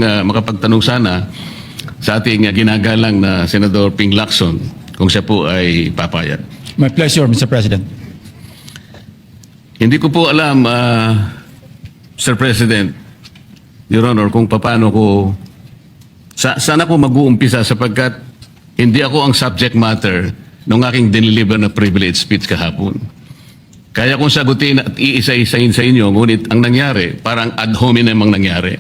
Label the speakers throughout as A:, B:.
A: makapagtanong sana sa ating ginagalang na Senador Ping Lacson kung siya po ay papayag.
B: My pleasure, Mr. President.
A: Hindi ko po alam, Sir President, Your Honor, kung paano ko, saan ako mag-uumpisa sapagkat hindi ako ang subject matter ng aking diniliver na privilege speech kahapon. Kaya kong sagutin at iisa-isahin sa inyo, ngunit ang nangyari, parang ad hominem ang nangyari.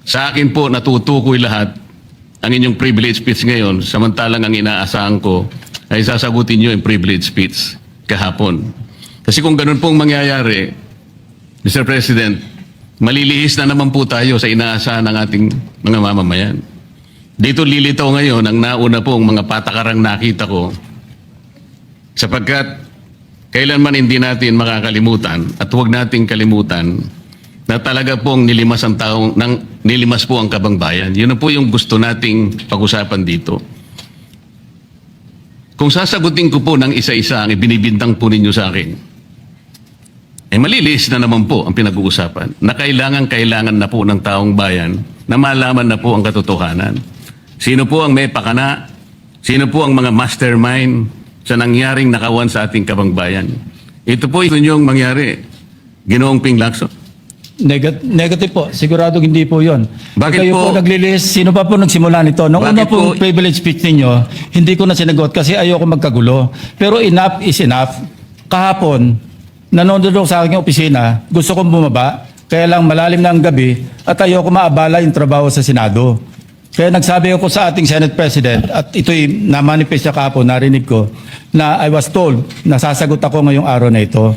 A: Sa akin po, natutukoy lahat ang inyong privilege speech ngayon, samantalang ang inaasahan ko ay sasagutin nyo yung privilege speech kahapon. Kasi kung ganun pong mangyayari, Mr. President, malilihis na naman po tayo sa inaasahan ng ating mga mamamayan. Dito lilitaw ngayon ang nauna pong mga patakarang nakita ko sapagkat kailanman hindi natin makakalimutan at huwag nating kalimutan na talaga pong nilimas po ang kabangbayan. Yun na po yung gusto nating pag-usapan dito. Kung sasagutin ko po ng isa-isa ang ibinibintang po ninyo sa akin, maliliis na naman po ang pinag-uusapan na kailangan na po ng taong bayan na malaman na po ang katotohanan. Sino po ang may pakana? Sino po ang mga mastermind sa nangyaring nakawan sa ating kabangbayan? Ito po yung mangyari, Ginoong Ping Lacson.
B: Negative po. Sigurado hindi po yon.
A: Bakit
B: Kayo po naglilis. Sino pa po nagsimula nito? Nung una po privilege speech ninyo, hindi ko na sinagot kasi ayoko magkagulo. Pero enough is enough. Kahapon, nanonood ako sa aking opisina, gusto kong bumaba, kaya lang malalim na ang gabi at ayoko maabala yung trabaho sa Senado. Kaya nagsabi ako sa ating Senate President at ito'y na-manifest siya kahapon, narinig ko, na I was told na sasagot ako ngayong araw na ito.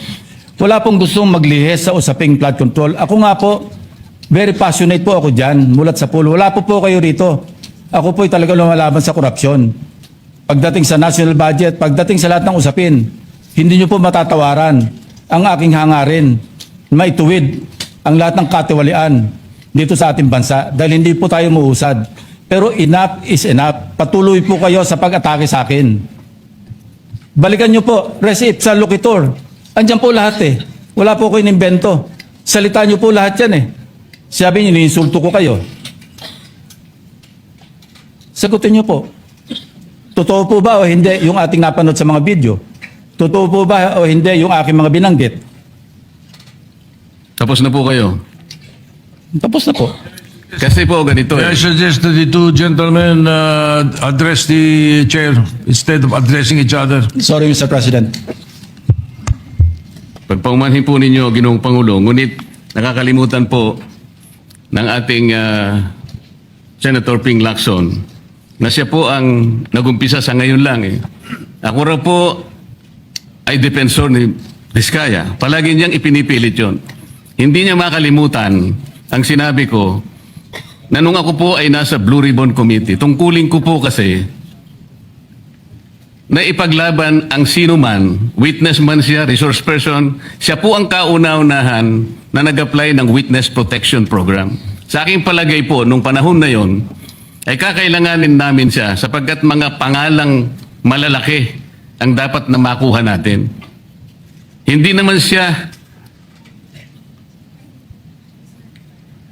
B: Wala pong gustong maglihis sa usaping flood control. Ako nga po, very passionate po ako dyan, mulat sa pool. Wala po kayo rito. Ako po'y talaga lumalaban sa korupsyon. Pagdating sa national budget, pagdating sa lahat ng usapin, hindi nyo po matatawaran ang aking hangarin, maituwid ang lahat ng katiwalian dito sa ating bansa dahil hindi po tayo muusad. Pero enough is enough. Patuloy po kayo sa pag-atake sa akin. Balikan nyo po, res ipsa loquitur. Andyan po lahat eh. Wala po ko inimbento. Salita nyo po lahat yan eh. Sabi nyo, niinsulto ko kayo. Sagutin nyo po. Totoo po ba o hindi yung ating napanood sa mga video? Totoo po ba o hindi yung aking mga binanggit?
A: Tapos na po kayo.
B: Tapos na po.
A: Kasi po ganito
C: I suggest that the two gentlemen address the chair instead of addressing each other.
B: Sorry, Mr. President.
A: Pagpaumanhin po ninyo, Ginoong Pangulo, ngunit nakakalimutan po ng ating Senator Ping Lacson na siya po ang nagumpisa sa ngayon lang. Ako raw po ay defensor ni Vizcaya. Palagi niyang ipinipilit yun. Hindi niya makalimutan ang sinabi ko na nung ako po ay nasa Blue Ribbon Committee, tungkulin ko po kasi na ipaglaban ang sino man, witness man siya, resource person, siya po ang kauna-unahan na nag-apply ng Witness Protection Program. Sa aking palagay po, nung panahon na yon, ay kakailanganin namin siya sapagkat mga pangalang malalaki ang dapat na makuha natin. Hindi naman siya,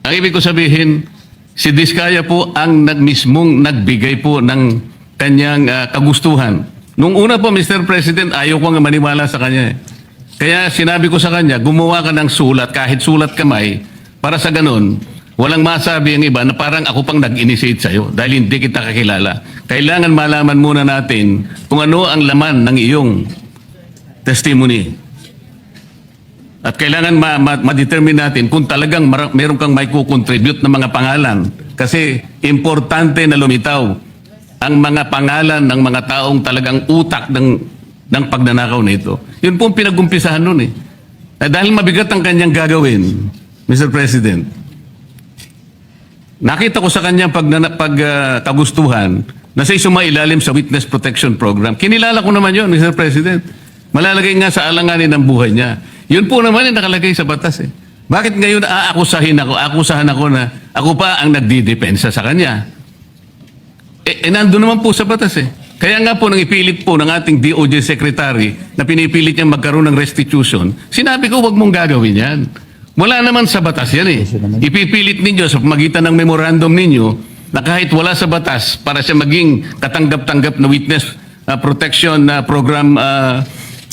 A: ang ibig ko sabihin, si Vizcaya po ang mismong nagbigay po ng kanyang kagustuhan. Nung una po, Mr. President, ayaw ko nga maniwala sa kanya. Kaya sinabi ko sa kanya, gumawa ka ng sulat, kahit sulat kamay, para sa ganun, walang masabi ang iba na parang ako pang nag-initiate sa'yo dahil hindi kita kakilala. Kailangan malaman muna natin kung ano ang laman ng iyong testimony. At kailangan ma-determine natin kung talagang meron kang may kukontribute na mga pangalan. Kasi importante na lumitaw ang mga pangalan ng mga taong talagang utak ng pagnanakaw nito. Yun po ang pinag-umpisahan nun eh. Dahil mabigat ang kanyang gagawin, Mr. President, nakita ko sa kanyang kagustuhan na siya sumailalim sa Witness Protection Program. Kinilala ko naman yun, Mr. President. Malalagay nga sa alanganin ng buhay niya. Yun po naman yung nakalagay sa batas eh. Bakit ngayon akusahan ako na ako pa ang nagdidepensa sa kanya? Nandun naman po sa batas eh. Kaya nga po nang ipilit po ng ating DOJ Secretary na pinipilit niyang magkaroon ng restitution, sinabi ko huwag mong gagawin yan. Wala naman sa batas yan eh. Ipipilit ninyo sa pamagitan ng memorandum ninyo na kahit wala sa batas para siya maging katanggap-tanggap na witness protection program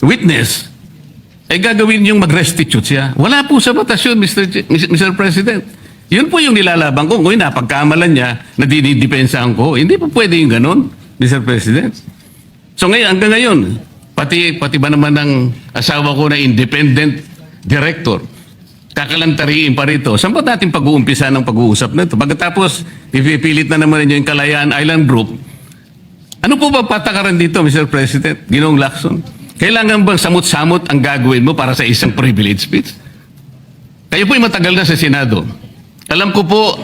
A: witness, ay gagawin yung mag-restitute siya. Wala po sa batas yun, Mr. President. Yun po yung nilalaban ko. Ngayon, napagkamalan niya na dinidepensahan ko. Hindi po pwede yung ganun, Mr. President. So ngayon, hanggang ngayon, pati ba naman ng asawa ko na independent director, kakalantariin pa rito. Saan ba natin pag-uumpisa ng pag-uusap na ito? Pagkatapos, ipipilit na naman ninyo yung Kalayaan Island Group. Ano po ba patakaran dito, Mr. President? Ginoong Lacson? Kailangan bang samot-samot ang gagawin mo para sa isang privilege speech? Kayo po'y matagal na sa Senado. Alam ko po,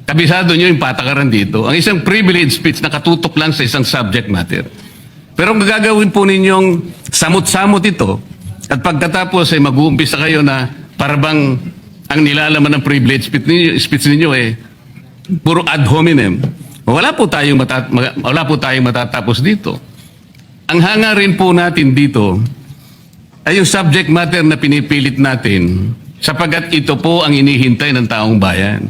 A: kabisado nyo yung patakaran dito. Ang isang privilege speech nakatutok lang sa isang subject matter. Pero ang gagawin po ninyong samot-samot ito, at pagkatapos ay mag-uumpisa kayo na parabang ang nilalaman ng privilege speech ninyo puro ad hominem. Wala po tayong matatapos dito. Ang hangarin po natin dito ay yung subject matter na pinipilit natin sapagat ito po ang inihintay ng taong bayan.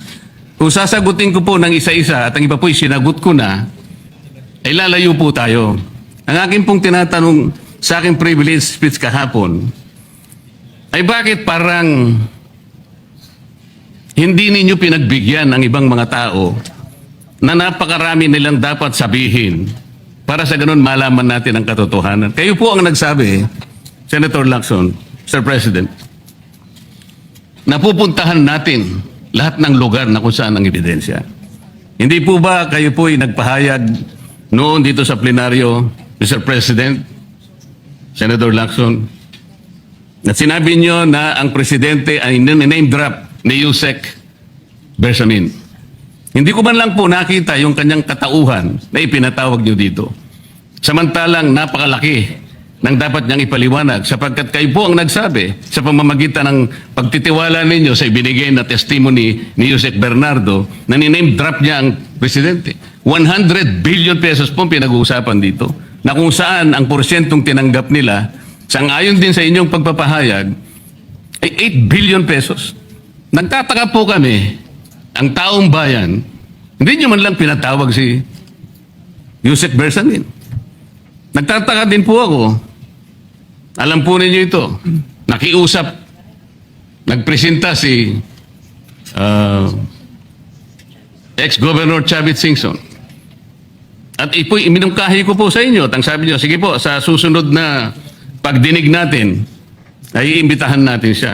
A: Kung sasagutin ko po ng isa-isa at ang iba po'y sinagot ko na, ay lalayo po tayo. Ang akin pong tinatanong sa aking privilege speech kahapon ay bakit parang hindi ninyo pinagbigyan ng ibang mga tao na napakarami nilang dapat sabihin para sa ganun malaman natin ang katotohanan. Kayo po ang nagsabi, Senator Lacson, Sir President, napupuntahan natin lahat ng lugar na kung saan ang ebidensya. Hindi po ba kayo po ay nagpahayag noon dito sa plenaryo, Mr. President, Senator Lacson, at sinabi nyo na ang presidente ay name drop ni Yusek Bersamin. Hindi ko man lang po nakita yung kanyang katauhan na ipinatawag nyo dito. Samantalang napakalaki ng dapat niyang ipaliwanag sapagkat kayo po ang nagsabi sa pamamagitan ng pagtitiwala ninyo sa ibinigay na testimony ni Yusek Bernardo na niname drop niya ang presidente. 100 billion pesos po pinag-uusapan dito na kung saan ang porsyentong tinanggap nila sang-ayon din sa inyong pagpapahayag ay 8 billion pesos. Nagtataka po kami, ang taong bayan, hindi nyo man lang pinatawag si Yusek Bersamin. Nagtataka din po ako. Alam po ninyo ito. Nakiusap. Nagpresenta si ex-Governor Chavit Singson. At ipo'y iminungkahi ko po sa inyo. At ang sabi nyo, sige po, sa susunod na pagdinig natin, ay iimbitahan natin siya.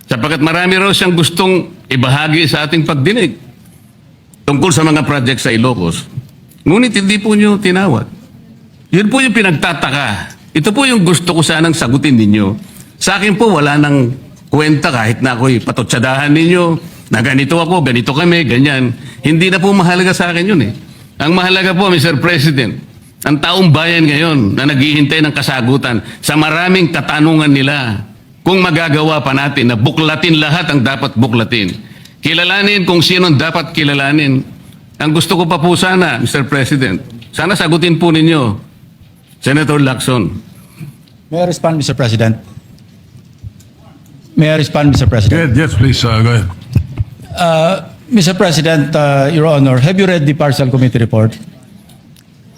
A: Sapagkat marami raw siyang gustong ibahagi sa ating pagdinig tungkol sa mga project sa Ilocos. Ngunit hindi po nyo tinawag. Yun po yung pinagtataka. Ito po yung gusto ko sanang sagutin ninyo. Sa akin po wala nang kwenta kahit na ako'y patutsadahan ninyo na ganito ako, ganito kami, ganyan. Hindi na po mahalaga sa akin yun eh. Ang mahalaga po, Mr. President, ang taong bayan ngayon na naghihintay ng kasagutan sa maraming katanungan nila kung magagawa pa natin na buklatin lahat ang dapat buklatin. Kilalanin kung sino dapat kilalanin. Ang gusto ko pa po sana, Mr. President, sana sagutin po ninyo, Senator Lacson.
B: May I respond, Mr. President? May I respond, Mr. President?
C: Yes, please, go ahead.
B: Mr. President, Your Honor, have you read the Parcel Committee report?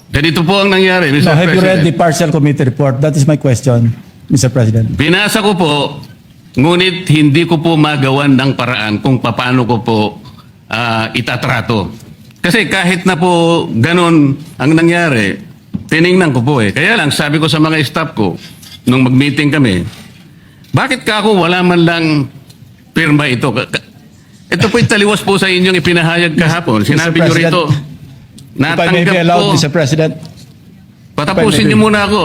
A: Ganito po ang nangyari, Mr.
B: No, have you read the
A: President.
B: Parcel Committee report? That is my question, Mr. President.
A: Binasa ko po, ngunit hindi ko po magawan ng paraan kung paano ko po itatrato. Kasi kahit na po ganun ang nangyari, tiningnan ko po eh. Kaya lang, sabi ko sa mga staff ko, nung mag-meeting kami, bakit ka ako wala man lang pirma ito? Ito po'y taliwas po sa inyong ipinahayag kahapon. Sinabi nyo rito,
B: If I may be
A: natanggap
B: allowed,
A: ko.
B: Mr. President.
A: Patapusin niyo muna ako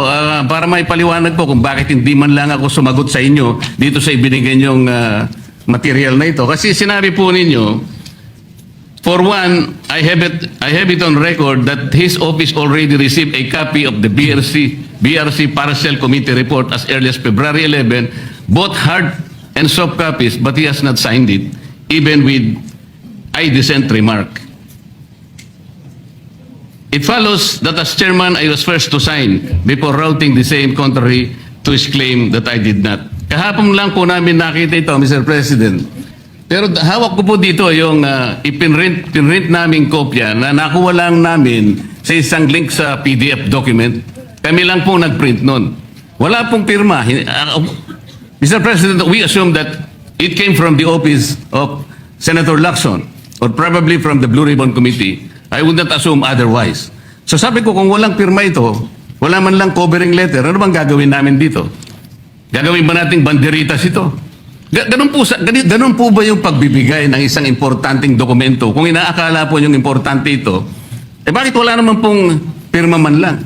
A: para may paliwanag po kung bakit hindi man lang ako sumagot sa inyo dito sa ibinigay niyong material na ito. Kasi sinabi po ninyo, for one, I have it on record that his office already received a copy of the BRC Parcel Committee report as early as February 11, both hard and soft copies, but he has not signed it, even with I dissent remark. It follows that as chairman, I was first to sign before routing the same contrary to his claim that I did not. Kahapon lang po namin nakita ito, Mr. President. Pero hawak ko po dito yung pinrint naming kopya na nakuha lang namin sa isang link sa PDF document. Kami lang po nagprint nun. Wala pong pirma. Mr. President, we assume that it came from the office of Senator Lacson or probably from the Blue Ribbon Committee. I would not assume otherwise. So sabi ko, kung walang pirma ito, wala man lang covering letter, ano bang gagawin namin dito? Gagawin ba nating banderitas ito? Ganun po ba yung pagbibigay ng isang importanteng dokumento? Kung inaakala po yung importante ito, bakit wala naman pong pirma man lang?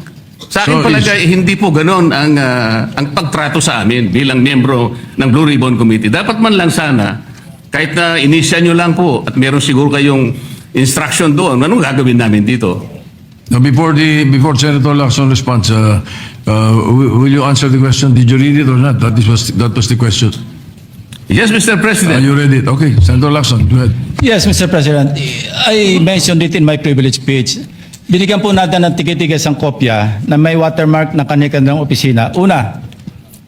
A: Sa akin
C: So
A: palagay, hindi po ganun ang pagtrato sa amin bilang miyembro ng Blue Ribbon Committee. Dapat man lang sana, kahit na inisya nyo lang po at meron siguro kayong instruction doon, anong gagawin namin dito?
C: Now, before Senator Lacson responds, will you answer the question? Did you read it or not? That was the question.
A: Yes, Mr. President.
C: You read it. Okay, Senator Lacson, go ahead.
B: Yes, Mr. President. I mentioned it in my privilege speech. Binigyan po natin ng tigitigis ang kopya na may watermark ng kanilang opisina. Una,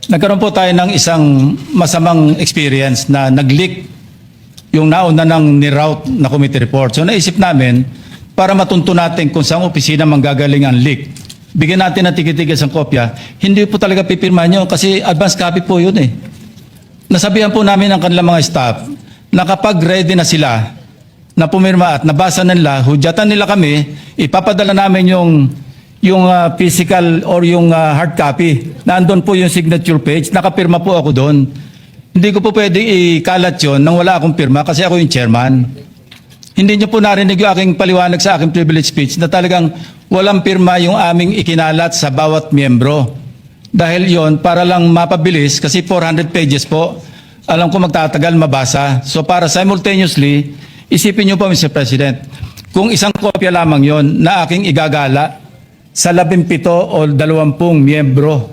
B: nagkaroon po tayo ng isang masamang experience na nag-leak yung nauna ng ni-route na committee report. So naisip namin, para matunto natin kung saan opisina manggagaling ang leak, bigyan natin ng tigitigis ang kopya. Hindi po talaga pipirma nyo kasi advance copy po yun eh. Nasabihan po namin ang kanilang mga staff na kapag ready na sila na pumirma at nabasa na nila, hudyatan nila kami, ipapadala namin yung physical or yung hard copy. Nandun po yung signature page, nakapirma po ako doon. Hindi ko po pwede ikalat yun nang wala akong pirma kasi ako yung chairman. Hindi niyo po narinig yung aking paliwanag sa aking privilege speech na talagang walang pirma yung aming ikinalat sa bawat miyembro. Dahil yon para lang mapabilis kasi 400 pages po. Alam ko magtatagal mabasa. So para simultaneously, isipin niyo po Mr. President, kung isang kopya lamang yon na aking igagala sa 17 o 20 miyembro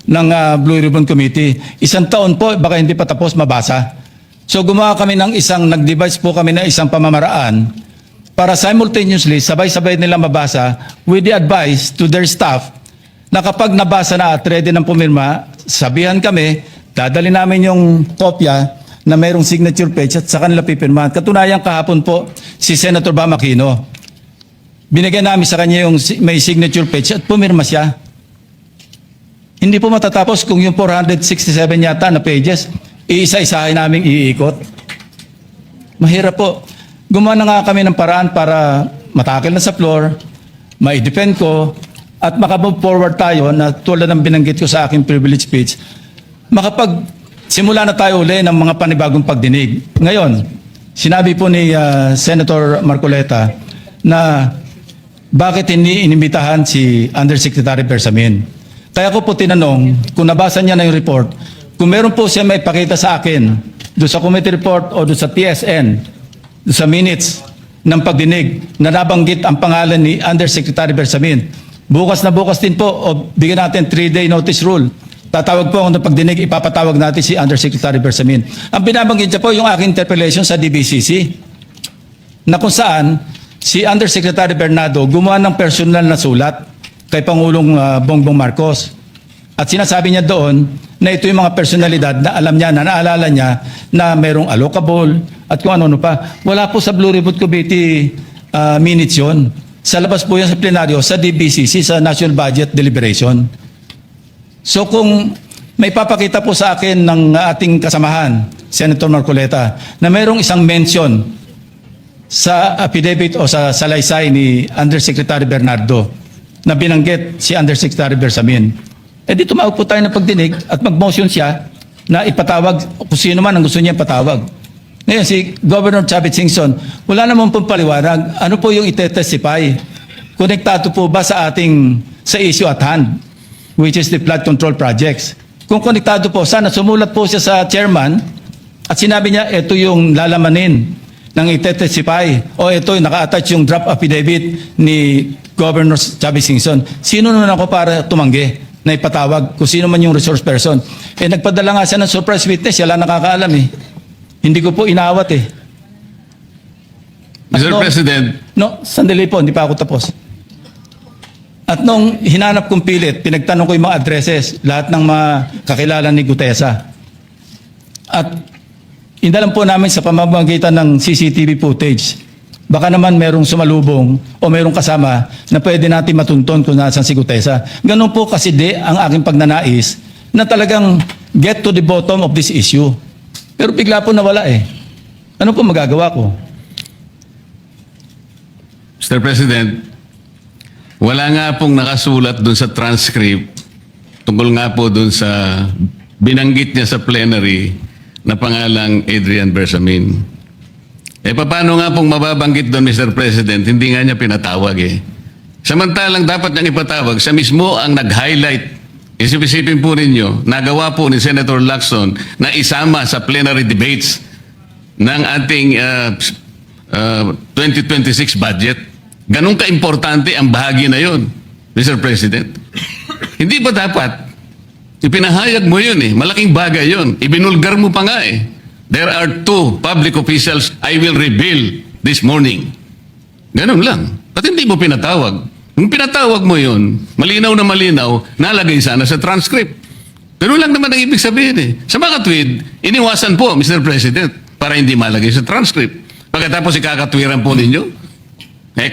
B: ng Blue Ribbon Committee, isang taon po baka hindi pa tapos mabasa. So gumawa kami ng nag-devise po kami ng isang pamamaraan para simultaneously, sabay-sabay nila mabasa with the advice to their staff na kapag nabasa na at ready ng pumirma, sabihan kami, dadali namin yung kopya na mayroong signature page at sa kanila pipirmahan. Katunayan kahapon po si Senator Bam Aquino. Binigyan namin sa kanya yung may signature page at pumirma siya. Hindi po matatapos kung yung 467 yata na pages, iisa-isahin namin iikot. Mahirap po. Gumawa na nga kami ng paraan para matakil na sa floor, ma-defend ko, at makamove forward tayo na tulad ng binanggit ko sa aking privilege speech, simula na tayo uli ng mga panibagong pagdinig. Ngayon, sinabi po ni Senator Marcoleta na bakit hindi inimbitahan si Undersecretary Bersamin. Kaya ko po tinanong, kung nabasa niya na yung report, kung meron po siya may pakita sa akin doon sa committee report o doon sa TSN, doon sa minutes ng pagdinig na nabanggit ang pangalan ni Undersecretary Bersamin. Bukas na bukas din po, o bigyan natin 3-day notice rule. Tatawag po ako ng pagdinig, ipapatawag natin si Undersecretary Bersamin. Ang binabanggit niya po yung aking interpellation sa DBCC, na kung saan si Undersecretary Bernardo gumawa ng personal na sulat kay Pangulong Bongbong Marcos. At sinasabi niya doon na ito yung mga personalidad na alam niya, na naalala niya na mayroong allocable at kung ano-ano pa. Wala po sa Blue Ribbon Committee minutes yun. Sa labas po yan sa plenaryo, sa DBCC, sa National Budget Deliberation. So kung may papakita po sa akin ng ating kasamahan, Senator Marcoleta, na mayroong isang mention sa affidavit o sa salaysay ni Undersecretary Bernardo na binanggit si Undersecretary Bersamin, di tumawag po tayo ng pagdinig at mag-motion siya na ipatawag kung sino man ang gusto niya ipatawag. Ngayon, si Governor Chavit Singson, wala naman pong paliwanag. Ano po yung ite-testify? Konektado po ba sa issue at hand, which is the flood control projects? Kung konektado po, sana sumulat po siya sa chairman at sinabi niya, ito yung lalamanin ng ite-testify o ito yung naka-attach yung draft affidavit ni Governor Chavit Singson. Sino naman ako para tumanggi na ipatawag kung sino man yung resource person? Nagpadala nga siya ng surprise witness, siya lang nakakaalam eh. Hindi ko po inawat eh.
A: Mr. President.
B: No, sandali po, hindi pa ako tapos. At nung hinanap kong pilit, pinagtanong ko yung mga addresses, lahat ng mga kakilala ni Gutesa. At Inalam po namin sa pamamagitan ng CCTV footage. Baka naman merong sumalubong o merong kasama na pwede natin matunton kung nasan si Gutesa. Ganun po kasi ang aking pagnanais na talagang get to the bottom of this issue. Pero bigla po nawala eh. Ano po magagawa ko?
A: Mr. President, wala nga pong nakasulat doon sa transcript tungkol nga po doon sa binanggit niya sa plenary na pangalang Adrian Bersamin. Paano nga pong mababanggit doon, Mr. President? Hindi nga niya pinatawag eh. Samantalang dapat niyang ipatawag, siya mismo ang nag-highlight. Isip-isipin po ninyo, nagawa po ni Senator Lacson na isama sa plenary debates ng ating 2026 budget. Ganun ka-importante ang bahagi na yon, Mr. President. Hindi ba dapat ipinahayag mo yun eh. Malaking bagay yun. Ibinulgar mo pa nga eh. There are 2 public officials I will reveal this morning. Ganun lang. At hindi mo pinatawag. Kung pinatawag mo yun, malinaw na malinaw, nalagay sana sa transcript. Ganun lang naman ang ibig sabihin eh. Sa mga tweet, iniwasan po, Mr. President, para hindi malagay sa transcript. Pagkatapos ikakatwiran po ninyo,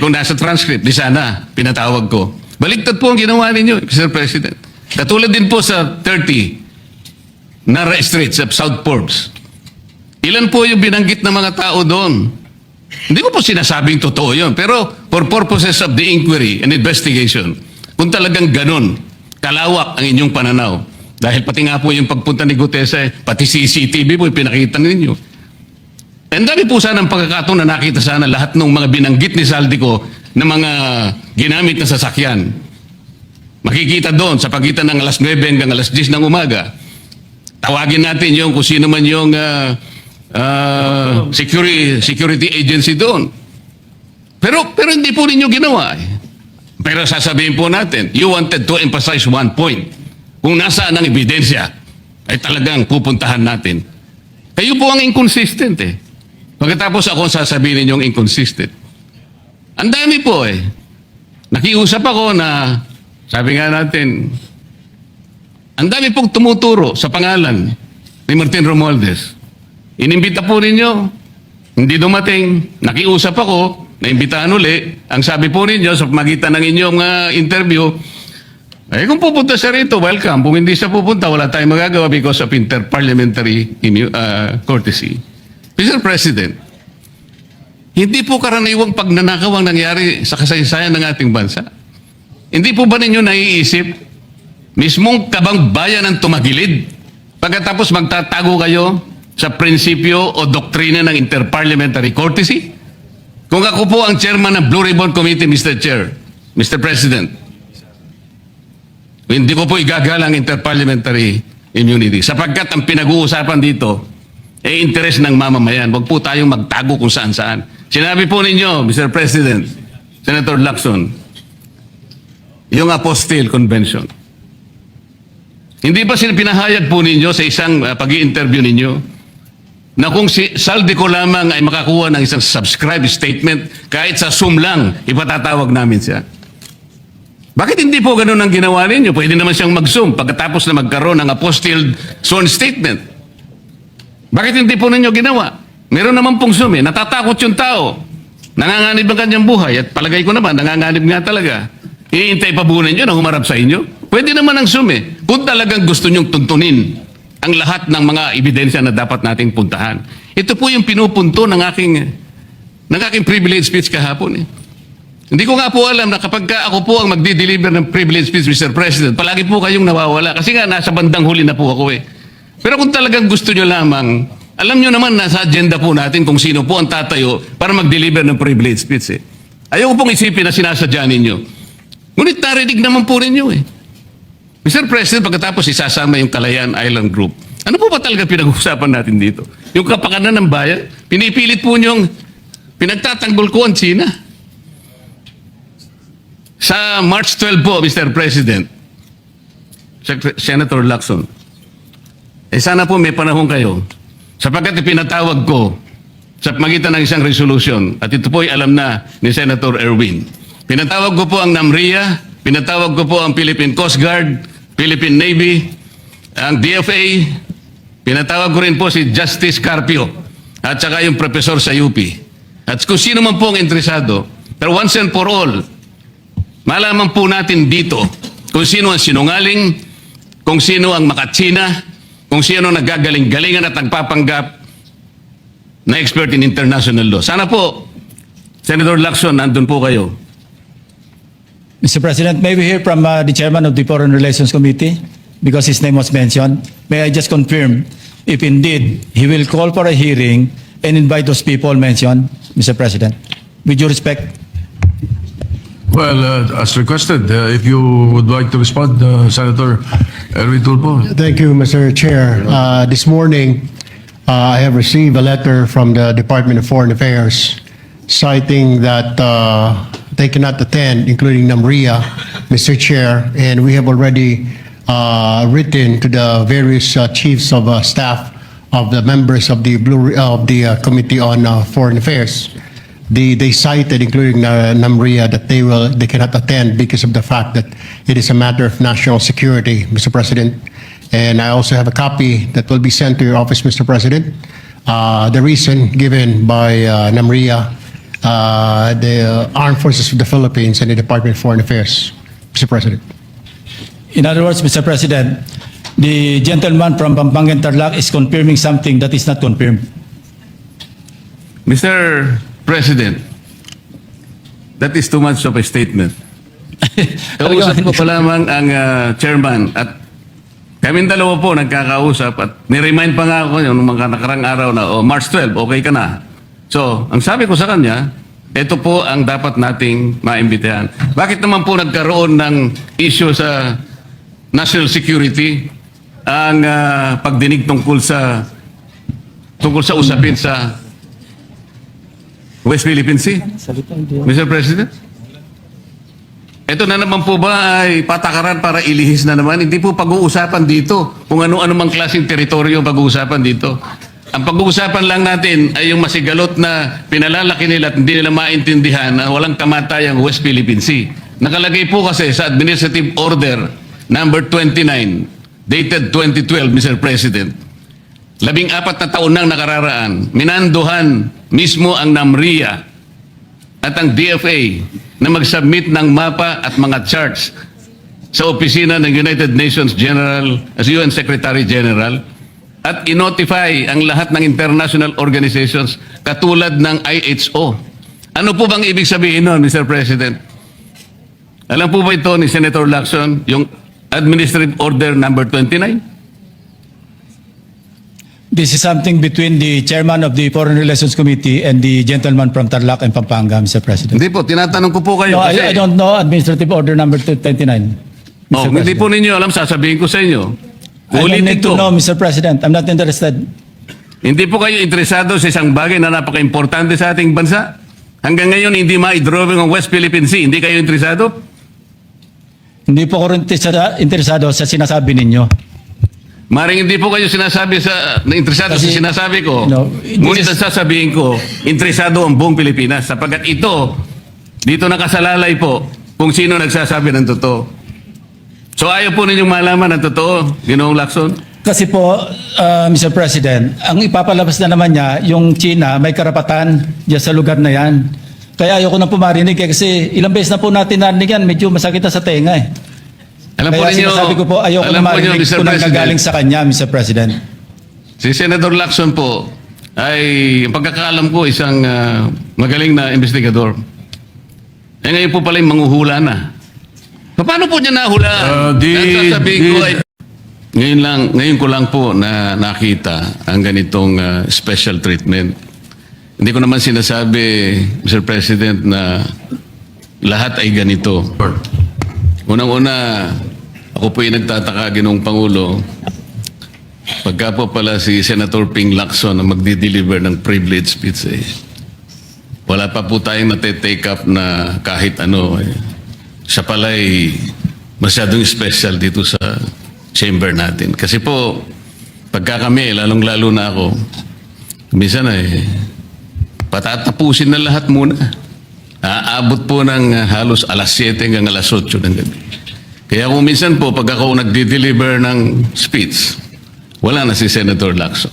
A: kung nasa transcript, di sana, pinatawag ko. Baligtad po ang ginawa ninyo, Mr. President. Katulad din po sa 30 Nara Street sa South Forbes. Ilan po yung binanggit ng mga tao doon? Hindi ko po sinasabing totoo yun. Pero for purposes of the inquiry and investigation, kung talagang ganun, kalawak ang inyong pananaw. Dahil pati nga po yung pagpunta ni Gutesa, pati CCTV po pinakita ninyo. Ang dami po sana ng pagkakataon na nakita sana lahat ng mga binanggit ni Saldico na mga ginamit na sasakyan. Makikita doon sa pagitan ng alas 9 hanggang alas 10 ng umaga. Tawagin natin yung kung sino man yung security agency doon. Pero hindi po ninyo ginawa. Pero sasabihin po natin, you wanted to emphasize one point. Kung nasaan ang ebidensya, ay talagang pupuntahan natin. Kayo po ang inconsistent eh. Pagkatapos ako sasabihin ninyong inconsistent. Ang dami po eh. Nakiusap ako na sabi nga natin, ang dami pong tumuturo sa pangalan ni Martin Romualdez. Inimbita po ninyo, hindi dumating, nakiusap ako, naimbitahan uli, ang sabi po ninyo sa pamagitan ng inyong interview, kung pupunta siya rito, welcome. Kung hindi siya pupunta, wala tayong magagawa because of interparliamentary courtesy. Mr. President, hindi po karaniwang pagnanakaw ang nangyari sa kasaysayan ng ating bansa. Hindi po ba ninyo naiisip, mismong kabang bayan ang tumagilid, pagkatapos magtatago kayo sa prinsipyo o doktrina ng interparliamentary courtesy? Kung ako po ang chairman ng Blue Ribbon Committee, Mr. Chair, Mr. President, hindi ko po igagalang interparliamentary immunity sapagkat ang pinag-uusapan dito ay interes ng mamamayan. Huwag po tayong magtago kung saan-saan. Sinabi po ninyo, Mr. President, Senator Lacson, yung Apostille Convention. Hindi ba pinahayag po ninyo sa isang pag-i-interview ninyo na kung si Saldico lamang ay makakuha ng isang subscribe statement, kahit sa Zoom lang, ipatatawag namin siya? Bakit hindi po ganun ang ginawa ninyo? Pwede naman siyang mag-Zoom pagkatapos na magkaroon ng Apostille sworn statement. Bakit hindi po ninyo ginawa? Meron naman pong Zoom eh. Natatakot yung tao. Nanganganib ang kanyang buhay at palagay ko naman, nanganganib nga talaga. Iintay pa buunin nyo na humarap sa inyo? Pwede naman ang Zoom eh. Kung talagang gusto nyong tuntunin ang lahat ng mga ebidensya na dapat nating puntahan. Ito po yung pinupunto ng aking privilege speech kahapon eh. Hindi ko nga po alam na kapag ako po ang magdi-deliver ng privilege speech, Mr. President, palagi po kayong nawawala. Kasi nga, nasa bandang huli na po ako eh. Pero kung talagang gusto nyo lamang, alam nyo naman nasa agenda po natin kung sino po ang tatayo para mag-deliver ng privilege speech eh. Ayaw pong isipin na sinasadya ninyo. Ngunit narinig naman po ninyo eh. Mr. President, pagkatapos isasama yung Kalayaan Island Group, ano po ba talaga pinag-uusapan natin dito? Yung kapakanan ng bayan, pinipilit po nyong pinagtatanggol ko ang China. Sa March 12 po, Mr. President, Senator Lacson, sana po may panahon kayo, sapagkat ipinatawag ko sa pagitan ng isang resolution, at ito po ay alam na ni Senator Erwin. Pinatawag ko po ang NAMRIA, pinatawag ko po ang Philippine Coast Guard, Philippine Navy, ang DFA, pinatawag ko rin po si Justice Carpio at saka yung professor sa UP. At kung sino man po ang interesado, pero once and for all, malaman po natin dito kung sino ang sinungaling, kung sino ang makatsina, kung sino ang nagagaling-galingan at nagpapanggap na expert in international law. Sana po, Senator Lacson, nandun po kayo.
B: Mr. President, may we hear from the chairman of the Foreign Relations Committee because his name was mentioned. May I just confirm if indeed he will call for a hearing and invite those people mentioned, Mr. President? With due respect.
C: Well, as requested, if you would like to respond, Senator Erwin Tulfo.
D: Thank you, Mr. Chair. This morning, I have received a letter from the Department of Foreign Affairs citing that they cannot attend, including NAMRIA, Mr. Chair, and we have already written to the various chiefs of staff of the members of the Committee on Foreign Affairs. They cited, including NAMRIA, that they cannot attend because of the fact that it is a matter of national security, Mr. President. And I also have a copy that will be sent to your office, Mr. President. The reason given by NAMRIA, the Armed Forces of the Philippines, and the Department of Foreign Affairs, Mr. President.
B: In other words, Mr. President, the gentleman from Pampanga and Tarlac is confirming something that is not confirmed.
A: Mr. President, that is too much of a statement. Kausap ko pa lamang ang chairman at kaming dalawa po nagkakausap at niremind pa nga ako yung mga nakarang araw na, March 12, okay ka na. So, ang sabi ko sa kanya, ito po ang dapat nating maimbitahan. Bakit naman po nagkaroon ng issue sa national security ang pagdinig tungkol sa usapin sa West Philippine Sea? Mr. President? Ito na naman po ba ay patakaran para ilihis na naman? Hindi po pag-uusapan dito kung ano-ano mang klaseng teritoryo pag-uusapan dito. Ang pag-uusapan lang natin ay yung masigalot na pinalalaki nila at hindi nila maintindihan na walang kamatayang West Philippine Sea. Nakalagay po kasi sa Administrative Order number 29 dated 2012, Mr. President. 14 na taon nang nakararaan, minanduhan mismo ang NAMRIA at ang DFA na mag-submit ng mapa at mga charts sa opisina ng United Nations General, as UN Secretary General, at inotify ang lahat ng international organizations katulad ng IHO. Ano po bang ibig sabihin nun, Mr. President? Alam po ba ito ni Senator Lacson, yung Administrative Order number 29?
B: This is something between the chairman of the Foreign Relations Committee and the gentleman from Tarlac and Pampanga, Mr. President.
A: Hindi po, tinatanong ko po kayo.
B: No,
A: kasi,
B: I don't know Administrative Order number 29. Mr.
A: hindi
B: President.
A: po ninyo alam, sasabihin ko sa inyo.
B: I don't
A: Ulitin
B: need to
A: ko.
B: know, Mr. President. I'm not interested.
A: Hindi po kayo interesado sa isang bagay na napaka-importante sa ating bansa? Hanggang ngayon, hindi ma-drawing ang West Philippine Sea. Hindi kayo interesado?
B: Hindi po ako rin interesado sa sinasabi ninyo.
A: Maring hindi po kayo sinasabi interesado
B: Kasi,
A: sa sinasabi ko.
B: no,
A: Ngunit ang sasabihin ko, interesado ang buong Pilipinas sapagkat ito, dito nakasalalay po kung sino nagsasabi ng totoo. So ayaw po ninyong malaman ng totoo, Ginoong Lacson?
B: Kasi po, Mr. President, ang ipapalabas na naman niya, yung China may karapatan dyan sa lugar na yan. Kaya ayoko na po marinig kasi ilang beses na po natin narinig yan, medyo masakit na sa tenga eh.
A: Alam po
B: Kaya
A: ninyo,
B: sinasabi ko po, ayoko na marinig
A: Mr.
B: kung
A: President,
B: nanggagaling sa kanya, Mr. President.
A: si Senator Lacson po ay, ang pagkakaalam ko, isang magaling na investigador. Eh ngayon po pala yung manghuhula na. Paano po niya nahula? Ang sasabihin ko ay, ngayon ko lang po na nakita ang ganitong special treatment. Hindi ko naman sinasabi, Mr. President, na lahat ay ganito. Unang-una, ako po yung nagtataka, Ginoong Pangulo, pagka po pala si Senator Ping Lacson na magdi-deliver ng privilege speech, wala pa po tayong nate-take up na kahit ano. Siya pala ay masyadong special dito sa chamber natin. Kasi po, pagka kami, lalong-lalo na ako, minsan patatapusin na lahat muna. Aabot po ng halos alas 7 hanggang alas 8 ng gabi. Kaya kung minsan po, pag ako nagdi-deliver ng speech, wala na si Senator Lacson.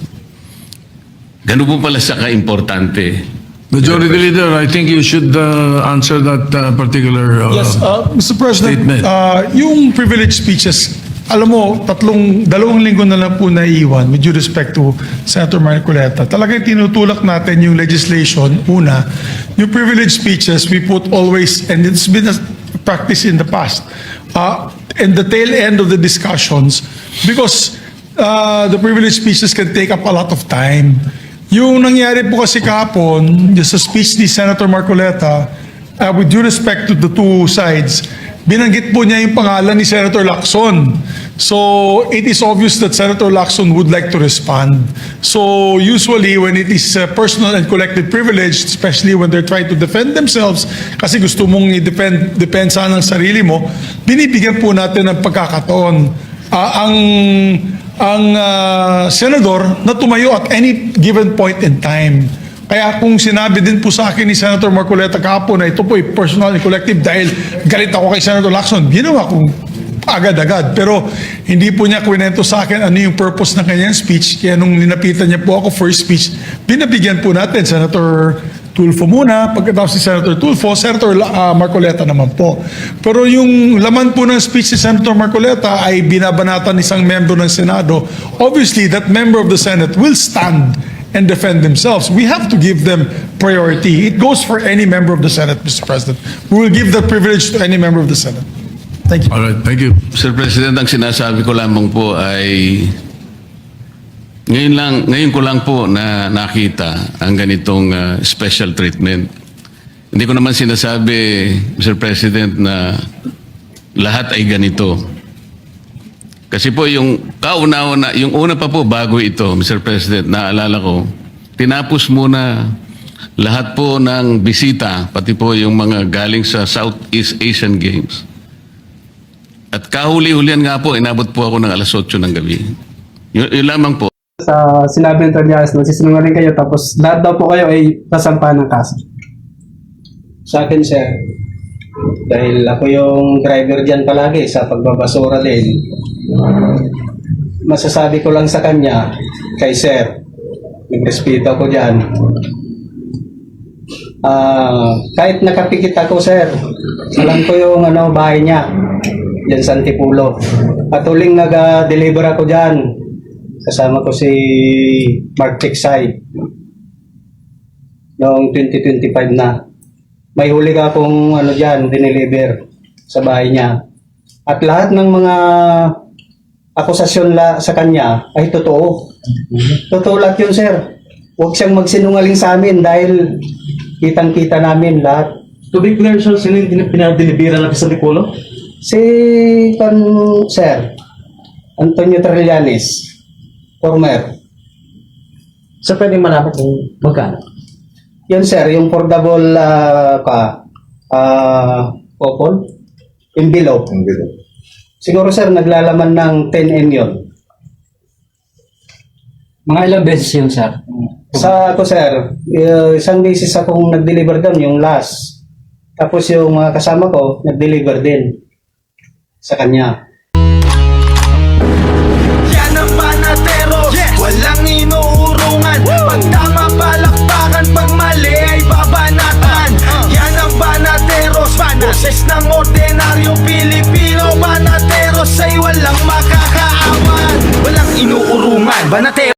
A: Ganun po pala sa ka-importante.
C: Majority Leader, I think you should answer that particular
E: Yes, Mr. President,
C: statement.
E: yung privilege speeches, alam mo, dalawang linggo na lang po naiiwan with due respect to Senator Marcoleta. Talagang tinutulak natin yung legislation. Una, yung privilege speeches, we put always, and it's been a practice in the past, in the tail end of the discussions, because the privilege speeches can take up a lot of time. Yung nangyari po kasi kahapon, sa speech ni Senator Marcoleta, with due respect to the two sides, binanggit po niya yung pangalan ni Senator Lacson. So, it is obvious that Senator Lacson would like to respond. So, usually, when it is personal and collective privilege, especially when they're trying to defend themselves, kasi gusto mong i-defend sana ang sarili mo, binibigyan po natin ng pagkakataon. Ang senador na tumayo at any given point in time. Kaya kung sinabi din po sa akin ni Senator Marcoleta kahapon na ito po ay personal and collective dahil galit ako kay Senator Lacson, ginawa kong agad-agad. Pero hindi po niya kwento sa akin ano yung purpose ng kanyang speech. Kaya nung ninapitan niya po ako for speech, binabigyan po natin Senator Tulfo muna, pagkatapos si Senator Tulfo, Senator Marcoleta naman po. Pero yung laman po ng speech ni Senator Marcoleta ay binabanatan isang membro ng Senado. Obviously, that member of the Senate will stand and defend themselves. We have to give them priority. It goes for any member of the Senate, Mr. President. We will give that privilege to any member of the Senate. Thank you.
C: All right, thank you.
A: Mr. President, ang sinasabi ko lamang po ay ngayon ko lang po na nakita ang ganitong special treatment. Hindi ko naman sinasabi, Mr. President, na lahat ay ganito. Kasi po yung kauna-una, yung una pa po bago ito, Mr. President, naalala ko, tinapos muna lahat po ng bisita, pati po yung mga galing sa Southeast Asian Games. At kahuli-hulian nga po, inabot po ako ng alas 8 ng gabi. Yun lamang po.
F: Sa sinabi ng Trillanes, magsisinungaling kayo tapos lahat daw po kayo ay sasampahan ng kaso. Sa akin, sir, dahil ako yung driver dyan palagi sa pagbabasura din, masasabi ko lang sa kanya, kay sir, nagrespeto ako dyan. Kahit nakapikit ako, sir, alam ko yung bahay niya, dyan sa Antipulo. At huling nag-deliver ako dyan, kasama ko si Mark Tiksay noong 2025 na. May huli ka akong dyan, dineliver sa bahay niya. At lahat ng mga akusasyon sa kanya ay totoo. Totoo lahat yun, sir. Huwag siyang magsinungaling sa amin dahil kitang-kita namin lahat.
G: To be clear, sir, sino yung pinadeliveran natin sa Antipolo?
F: Si, sir, Antonio Trillanes, former.
G: Sir, pwede malaman kung magkano?
F: Yun, sir, yung portable coupon, envelope. Siguro, sir, naglalaman ng 10M yun.
G: Mga ilang beses yun, sir?
F: Sa ako, sir, isang beses akong nag-deliver doon, yung last. Tapos yung mga kasama ko, nag-deliver din sa kanya.